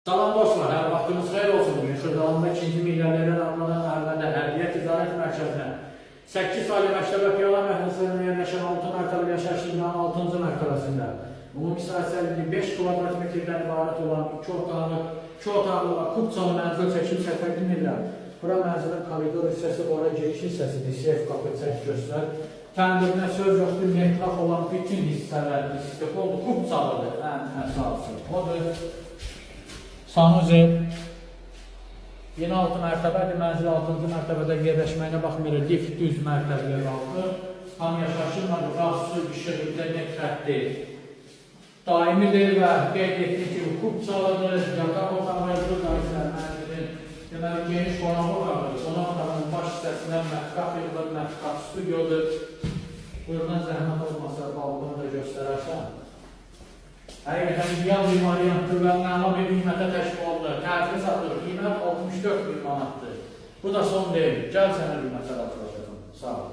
Salam dostlar, hər vaxtınız xeyir olsun. Bugün Xırdalanda 2-ci milyarderlər adlanan Ərməndə Hərbiyyat Ticarət Mərkəzinə 8 saylı məktəbə piyada məhəlləsinə yerləşən 6 mərtəbəli yaşayış binanın 6-cı mərtəbəsində ümumi sahəsi 5 kvadrat metrdən ibarət olan 2 otaqlı və kubçalı mənzil çəkilib təqdim edilir. Bura mənzilin koridor hissəsi, ora giriş hissəsidir, seyf qapı çək göstər. Təndirinə söz yoxdur, metraq olan bütün hissələrinin sistemi oldu, kubçalıdır ən əsası. Odur. Sanuzi yeni 6 mərtəbədir, mənzil 6-cı mərtəbədə yerləşməyinə baxmayaraq lift düz mərtəbəyə qalxır. Tam yaşaşılmadı, qaz, su, işıq, internet xətti daimidir və qeyd etdik ki, kubçalıdır, yataq otaqlarıdır, mənzilin deməli geniş qonaq otağıdır. Qonaq otağının baş hissəsindən mətqaq yığılır, mətqaq studiodur. Buradan zəhmət olmasa balkonu da göstərərsən. Həqiqətən ideal bir variantdır və məna bir qiymətə təşkil olunur. Tərifli satılır, qiymət 64.000 manatdır. Bu da son deyil. Gəl sənə qiymətə razılaşacağım. Sağ ol.